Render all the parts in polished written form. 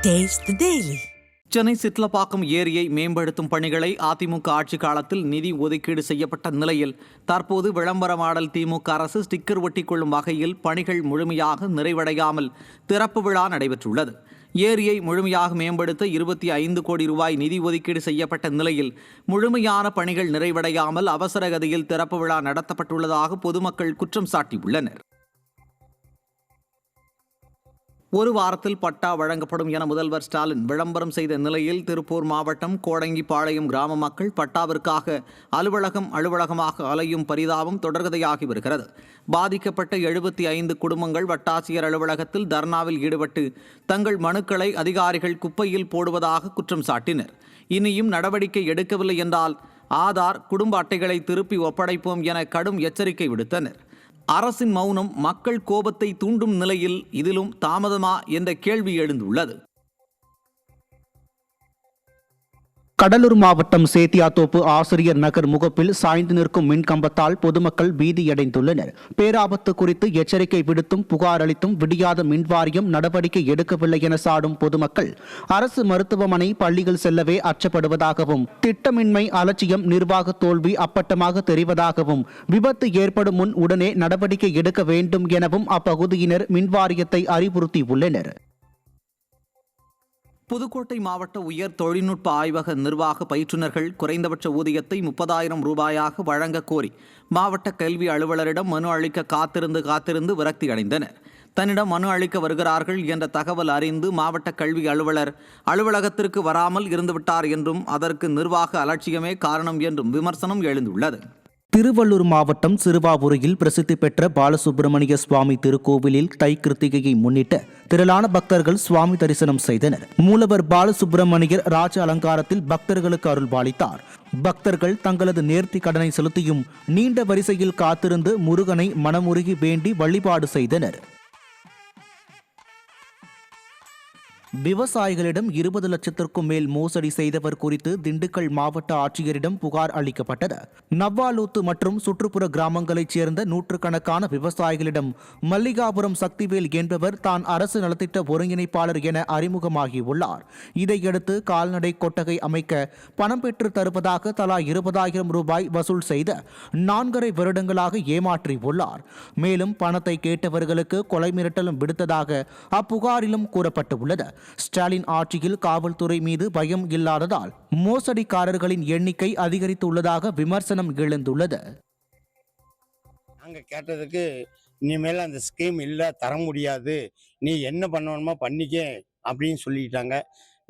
Taste the Daily. Chennai Chitlapakkam ஏரியை மேம்படுத்தும் பணிகளை அதிமுக ஆட்சி காலத்தில் நிதி ஒதுக்கீடு செய்யப்பட்ட நிலையில் தற்போது விளம்பரமாடல் திமுக அரசு ஸ்டிக்கர் ஒட்டிக்கொள்ளும் வகையில் பணிகள் முழுமையாக நிறைவடையாமல் திறப்பு விழா நடைபெற்றுள்ளது. ஏரியை முழுமையாக மேம்படுத்த 25 கோடி ரூபாய் நிதி ஒதுக்கீடு செய்யப்பட்ட நிலையில் முழுமையான பணிகள் நிறைவடையாமல் அவசர கதியில் திறப்பு விழா நடத்தப்பட்டுள்ளதாக பொதுமக்கள் குற்றம் சாட்டியுள்ளனர். ஒரு வாரத்தில் பட்டா வழங்கப்படும் என முதல்வர் ஸ்டாலின் விளம்பரம் செய்த நிலையில் திருப்பூர் மாவட்டம் கோடங்கிப்பாளையம் கிராம மக்கள் பட்டாவிற்காக அலுவலகமாக அலையும் பரிதாபம் தொடர்கதையாகி வருகிறது. பாதிக்கப்பட்ட 75 குடும்பங்கள் வட்டாட்சியர் அலுவலகத்தில் தர்ணாவில் ஈடுபட்டு தங்கள் மனுக்களை அதிகாரிகள் குப்பையில் போடுவதாக குற்றம் சாட்டினர். இனியும் நடவடிக்கை எடுக்கவில்லை என்றால் ஆதார், குடும்ப அட்டைகளை திருப்பி ஒப்படைப்போம் என கடும் எச்சரிக்கை விடுத்தனர். அரசின் மௌனம் மக்கள் கோபத்தை தூண்டும் நிலையில் இதிலும் தாமதமா என்ற கேள்வி எழுந்துள்ளது. கடலூர் மாவட்டம் சேத்தியாத்தோப்பு ஆசிரியர் நகர் முகப்பில் சாய்ந்து நிற்கும் மின்கம்பத்தால் பொதுமக்கள் பீதியடைந்துள்ளனர். பேராபத்து குறித்து எச்சரிக்கை விடுத்தும் புகார் அளித்தும் விடியாத மின்வாரியம் நடவடிக்கை எடுக்கவில்லை என சாடும் பொதுமக்கள் அரசு மருத்துவமனை, பள்ளிகள் செல்லவே அச்சப்படுவதாகவும், திட்டமின்மை, அலட்சியம், நிர்வாக தோல்வி அப்பட்டமாக தெரிவதாகவும், விபத்து ஏற்படும் முன் உடனே நடவடிக்கை எடுக்க வேண்டும் எனவும் அப்பகுதியினர் மின்வாரியத்தை அறிவுறுத்தியுள்ளனர். புதுக்கோட்டை மாவட்ட உயர் தொழில்நுட்ப ஆய்வக நிர்வாக பயிற்றுநர்கள் குறைந்தபட்ச ஊதியத்தை 30,000 ரூபாயாக வழங்க கோரி மாவட்ட கல்வி அலுவலரிடம் மனு அளிக்க காத்திருந்து விரக்தி அடைந்தனர். தன்னிடம் மனு அளிக்க வருகிறார்கள் என்ற தகவல் அறிந்து மாவட்ட கல்வி அலுவலர் அலுவலகத்திற்கு வராமல் இருந்துவிட்டார் என்றும் அதற்கு நிர்வாக அலட்சியமே காரணம் என்றும் விமர்சனம் எழுந்துள்ளது. திருவள்ளூர் மாவட்டம் சிறுவாபுரியில் பிரசித்தி பெற்ற பாலசுப்பிரமணிய சுவாமி திருக்கோவிலில் தை கிருத்திகையை முன்னிட்டு திரளான பக்தர்கள் சுவாமி தரிசனம் செய்தனர். மூலவர் பாலசுப்பிரமணியர் ராஜ அலங்காரத்தில் பக்தர்களுக்கு அருள்பாலித்தார். பக்தர்கள் தங்களது நேர்த்தி கடனை செலுத்தியும் நீண்ட வரிசையில் காத்திருந்து முருகனை மனமுருகி வேண்டி வழிபாடு செய்தனர். விவசாயிகளிடம் 20 லட்சத்திற்கும் மேல் மோசடி செய்தவர் குறித்து திண்டுக்கல் மாவட்ட ஆட்சியரிடம் புகார் அளிக்கப்பட்டது. நவ்வாலூத்து மற்றும் சுற்றுப்புற கிராமங்களைச் சேர்ந்த நூற்றுக்கணக்கான விவசாயிகளிடம் மல்லிகாபுரம் சக்திவேல் என்பவர் தான் அரசு நலத்திட்ட ஒருங்கிணைப்பாளர் என அறிமுகமாகியுள்ளார். இதையடுத்து கால்நடை கொட்டகை அமைக்க பணம் பெற்று தருவதாக தலா 20,000 ரூபாய் வசூல் செய்த 4.5 வருடங்களாக ஏமாற்றியுள்ளார். மேலும் பணத்தை கேட்டவர்களுக்கு கொலை மிரட்டலும் விடுத்ததாக அப்புகாரிலும் கூறப்பட்டுள்ளது. ஸ்டாலின் ஆட்சியில் காவல்துறை மீது பயம் இல்லாததால் மோசடிக்காரர்களின் எண்ணிக்கை அதிகரித்துள்ளதாக விமர்சனம் எழுந்துள்ளது. நாங்க கேட்டதுக்கு இனிமேல் அந்த ஸ்கீம் இல்லை, தர முடியாது, நீ என்ன பண்ணணுமோ பண்ணிக்க அப்படின்னு சொல்லிட்டாங்க.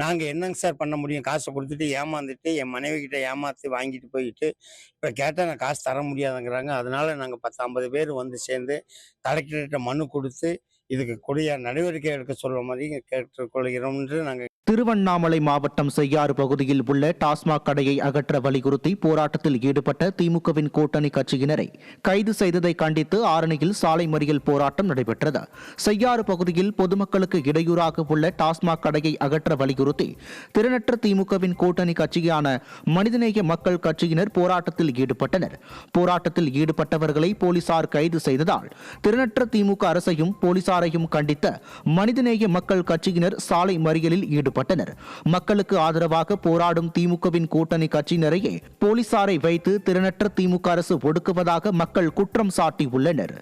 நாங்கள் என்னங்க சார் பண்ண முடியும்? காசை கொடுத்துட்டு ஏமாந்துட்டு என் மனைவி கிட்ட ஏமாற்றி வாங்கிட்டு போயிட்டு இப்போ கேட்டால் நான் காசு தர முடியாதுங்கிறாங்க. அதனால நாங்கள் 10-50 பேர் வந்து சேர்ந்து கலெக்டர்கிட்ட மனு கொடுத்து இதுக்கு கூடிய நடவடிக்கை எடுக்க சொல்ற மாதிரி கேட்டுக்கொள்கிறோம் என்று நாங்கள். திருவண்ணாமலை மாவட்டம் செய்யாறு பகுதியில் உள்ள டாஸ்மாக் கடையை அகற்ற வலியுறுத்தி போராட்டத்தில் ஈடுபட்ட திமுகவின் கூட்டணி கட்சியினரை கைது செய்ததை கண்டித்து ஆரணியில் சாலை மறியல் போராட்டம் நடைபெற்றது. செய்யாறு பகுதியில் பொதுமக்களுக்கு இடையூறாக உள்ள டாஸ்மாக் கடையை அகற்ற வலியுறுத்தி திறனற்ற திமுகவின் கூட்டணி கட்சியான மனிதநேய மக்கள் கட்சியினர் போராட்டத்தில் ஈடுபட்டனர். போராட்டத்தில் ஈடுபட்டவர்களை போலீசார் கைது செய்ததால் திறனற்ற திமுக அரசையும் போலீசாரையும் கண்டித்த மனிதநேய மக்கள் கட்சியினர் சாலை மறியலில் ஈடுபட்டனர். மக்களுக்கு ஆதரவாக போராடும் திமுகவின் கூட்டணி கட்சியினரையே போலீசாரை வைத்து திறனற்ற திமுக அரசு ஒடுக்குவதாக மக்கள் குற்றம் சாட்டியுள்ளனர்.